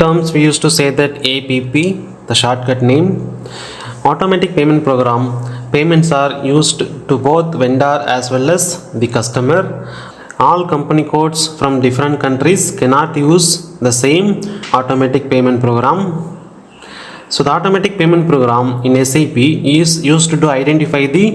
terms we used to say that APP, the shortcut name. Automatic payment program, payments are used to both vendor as well as the customer. All company codes from different countries cannot use the same automatic payment program. So the automatic payment program in SAP is used to identify the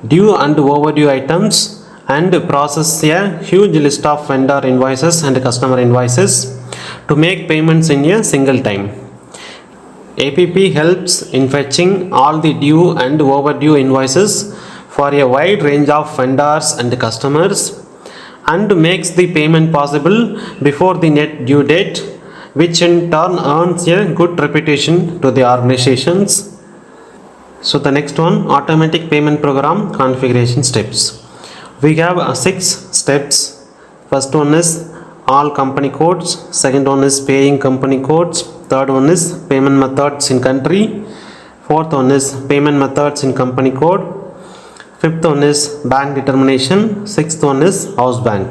due and overdue items and process a huge list of vendor invoices and customer invoices to make payments in a single time. APP helps in fetching all the due and overdue invoices for a wide range of vendors and customers and makes the payment possible before the net due date, which in turn earns a good reputation to the organizations. So the next one, automatic payment program configuration steps. We have 6 steps. First one is all company codes, second one is paying company codes, third one is payment methods in country, fourth one is payment methods in company code, fifth one is bank determination, sixth one is house bank.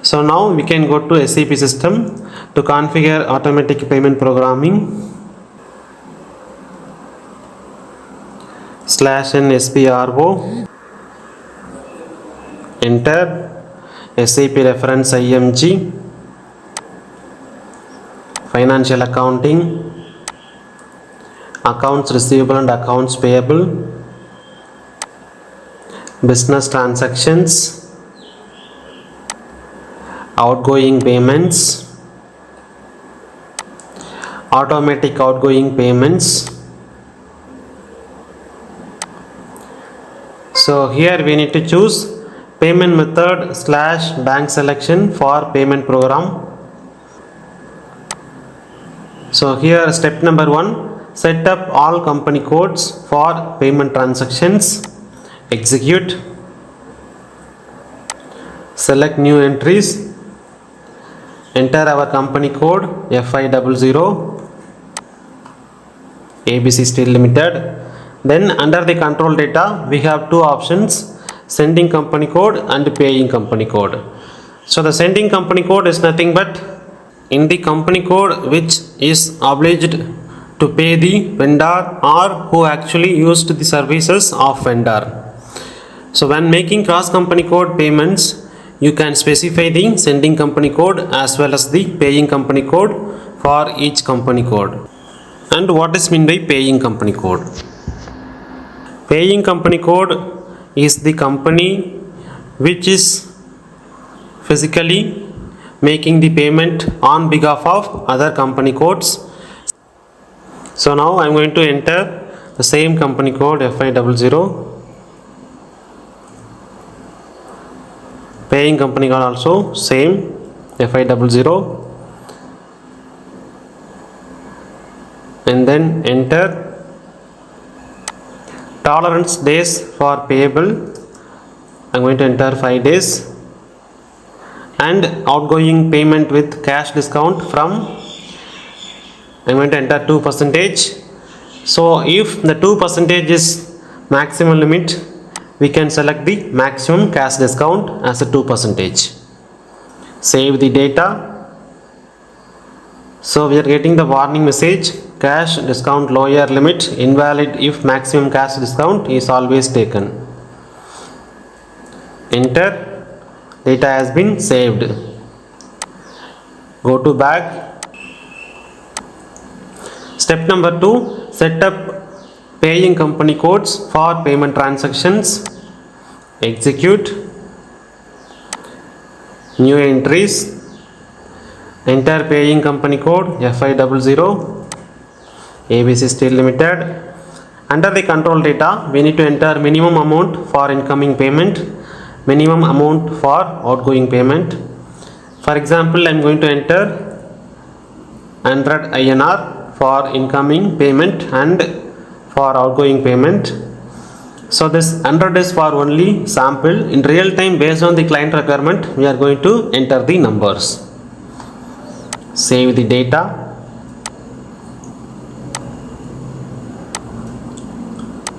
So now we can go to SAP system to configure automatic payment programming. /n-spro, enter SAP reference IMG, financial accounting, accounts receivable and accounts payable, business transactions, outgoing payments, automatic outgoing payments. So here we need to choose payment method / bank selection for payment program. So here step number 1, set up all company codes for payment transactions. Execute, select new entries, enter our company code FI00 ABC Steel Limited. Then under the control data we have 2 options, sending company code and paying company code. So the sending company code is nothing but in the company code which is obliged to pay the vendor or who actually used the services of vendor. So when making cross company code payments, you can specify the sending company code as well as the paying company code for each company code. And what is meant by paying company code? Paying company code is the company which is physically making the payment on behalf of other company codes. So now I am going to enter the same company code FI00. Paying company code also same FI00, and then enter. Tolerance days for payable, I am going to enter 5 days, and outgoing payment with cash discount from, I am going to enter 2%. So if the 2% is maximum limit, we can select the maximum cash discount as a 2%. Save the data. So we are getting the warning message, cash discount lower limit invalid if maximum cash discount is always taken. Enter. Data has been saved. Go to back. Step number 2, set up paying company codes for payment transactions. Execute. New entries. Enter paying company code FI00 ABC Steel Limited. Under the control data, we need to enter minimum amount for incoming payment, minimum amount for outgoing payment. For example, I am going to enter 100 INR for incoming payment and for outgoing payment. So this 100 is for only sample. In real time, based on the client requirement, we are going to enter the numbers. Save the data.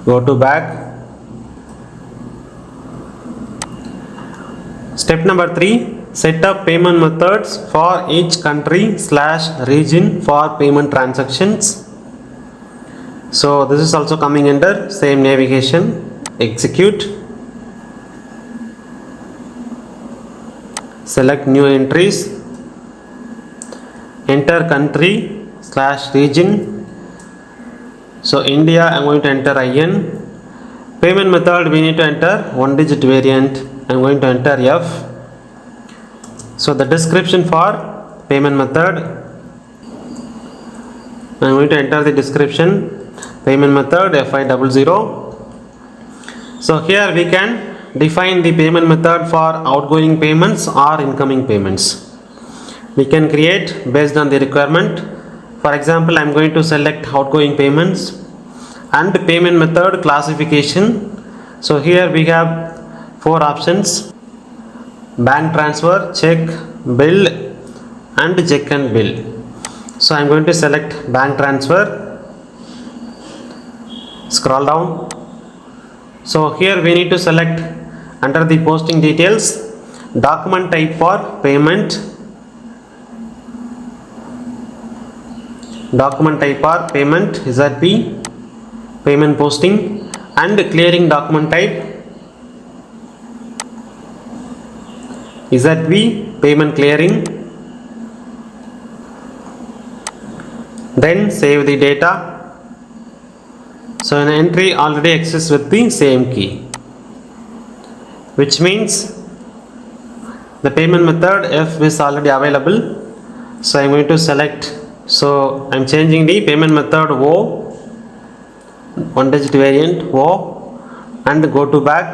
Go to back. Step number 3, Set up payment methods for each country/region for payment transactions. So this is also coming under same navigation. Execute. Select new entries. Enter country/region. So India, I am going to enter IN. Payment method, we need to enter 1-digit variant. I am going to enter F. So the description for payment method, I am going to enter the description. Payment method FI00. So here we can define the payment method for outgoing payments or incoming payments. We can create based on the requirement. For example, I am going to select outgoing payments and payment method classification. So here we have 4 options: bank transfer, check, bill and check and bill. So I am going to select bank transfer. Scroll down. So here we need to select under the posting details, document type for payment, document type for payment ZP, payment posting, and clearing document type ZP, payment clearing. Then save the data. So an entry already exists with the same key, which means the payment method F is already available. So I am going to select. So I am changing the payment method O, 1-digit variant O, and go to back.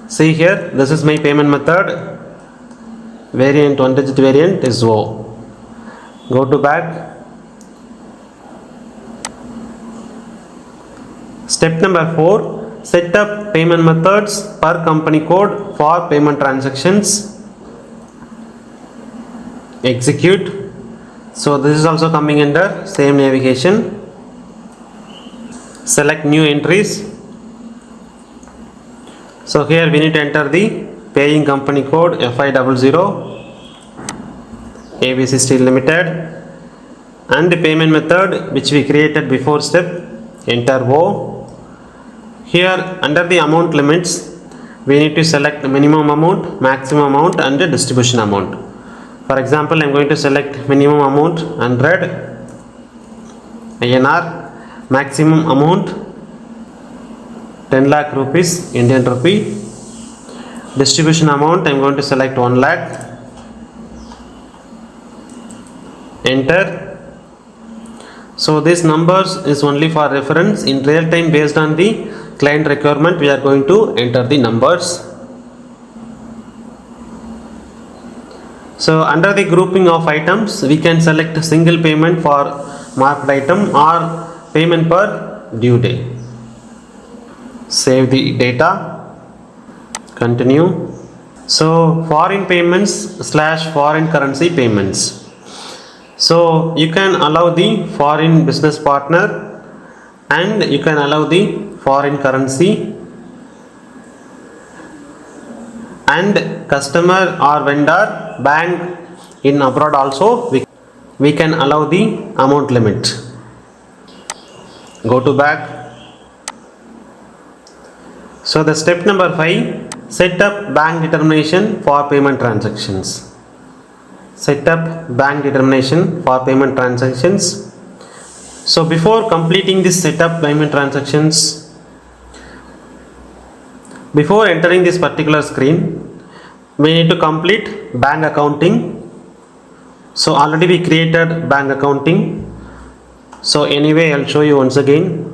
See here, this is my payment method. Variant 1-digit variant is O. Go to back. Step number 4, set up payment methods per company code for payment transactions. Execute. So this is also coming under same navigation. Select new entries. So here we need to enter the paying company code FI00, ABC Steel Limited, and the payment method which we created before step. Enter O. Here under the amount limits, we need to select minimum amount, maximum amount and the distribution amount. For example, I am going to select minimum amount 100 INR, maximum amount 10 lakh rupees Indian rupee, distribution amount I am going to select 1 lakh. Enter. So these numbers is only for reference. In real time, based on the client requirement, we are going to enter the numbers. So under the grouping of items, we can select a single payment for marked item or payment per due date. Save the data. Continue. So foreign payments / foreign currency payments. So you can allow the foreign business partner and you can allow the foreign currency, and customer or vendor bank in abroad also we can allow the amount limit. Go to back. So the step number 5, set up bank determination for payment transactions. Set up bank determination for payment transactions. So before completing this setup payment transactions, before entering this particular screen, we need to complete bank accounting. So already we created bank accounting. So anyway, I'll show you once again.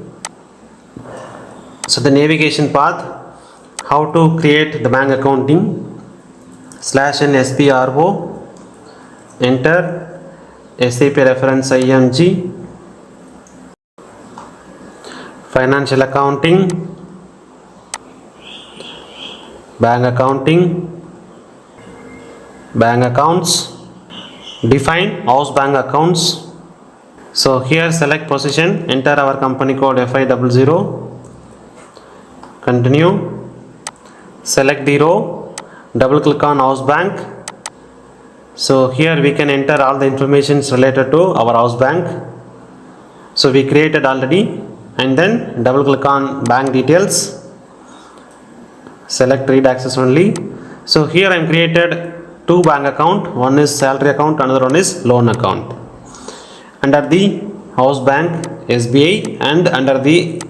So the navigation path, how to create the bank accounting, /n SPRO, enter SAP reference IMG, financial accounting, bank accounting, bank accounts, define house bank accounts. So here select position, enter our company code FI00, continue, select the row double click on house bank. So here we can enter all the information related to our house bank. So we created already, and then double click on bank details, select read access only. So here I am created two bank account, one is salary account, another one is loan account. Under the house bank SBI and under the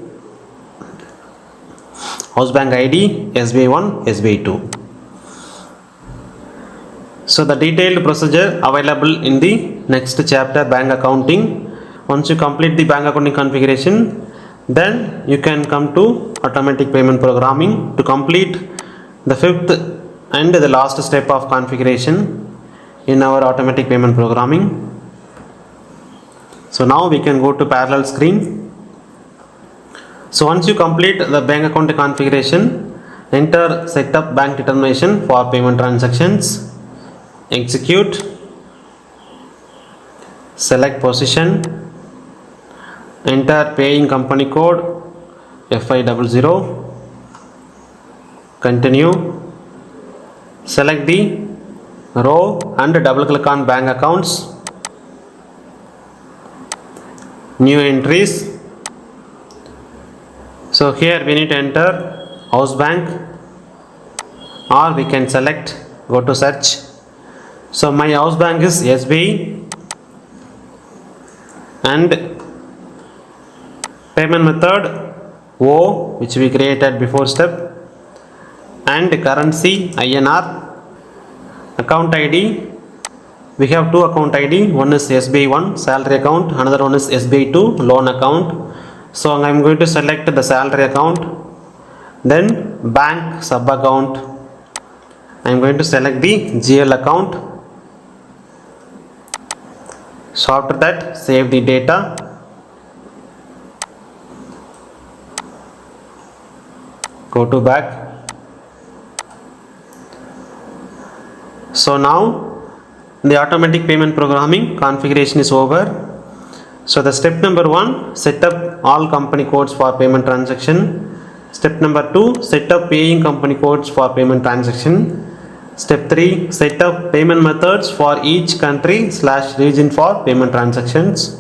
house bank ID SBI1, SBI2. So the detailed procedure available in the next chapter, bank accounting. Once you complete the bank accounting configuration, then you can come to automatic payment programming to complete the fifth and the last step of configuration in our automatic payment programming. So now we can go to parallel screen. So once you complete the bank account configuration, enter setup bank determination for payment transactions, execute, select position, enter paying company code FI00, continue, select the row and double click on bank accounts, new entries. So here we need to enter house bank, or we can select, go to search. So my house bank is SBI, and payment method O, which we created before step, and currency INR. Account ID, we have two account ID, one is SBI1 salary account, another one is SBI2 loan account. So I am going to select the salary account, then bank sub account, I am going to select the GL account. So after that, save the data. Go to back. So now the automatic payment programming configuration is over. So the step number 1, set up all company codes for payment transaction. Step number 2, set up paying company codes for payment transaction. Step 3, set up payment methods for each country/region for payment transactions.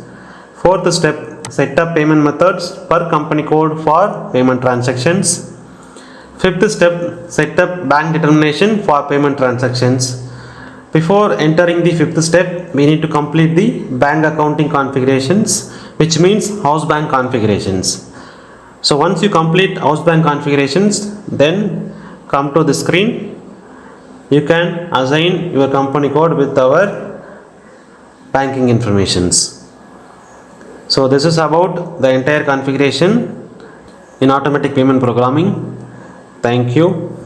Fourth step, set up payment methods per company code for payment transactions. Fifth step, set up bank determination for payment transactions. Before entering the fifth step, we need to complete the bank accounting configurations, which means house bank configurations. So once you complete house bank configurations, then come to the screen. You can assign your company code with our banking informations. So this is about the entire configuration in automatic payment programming. Thank you.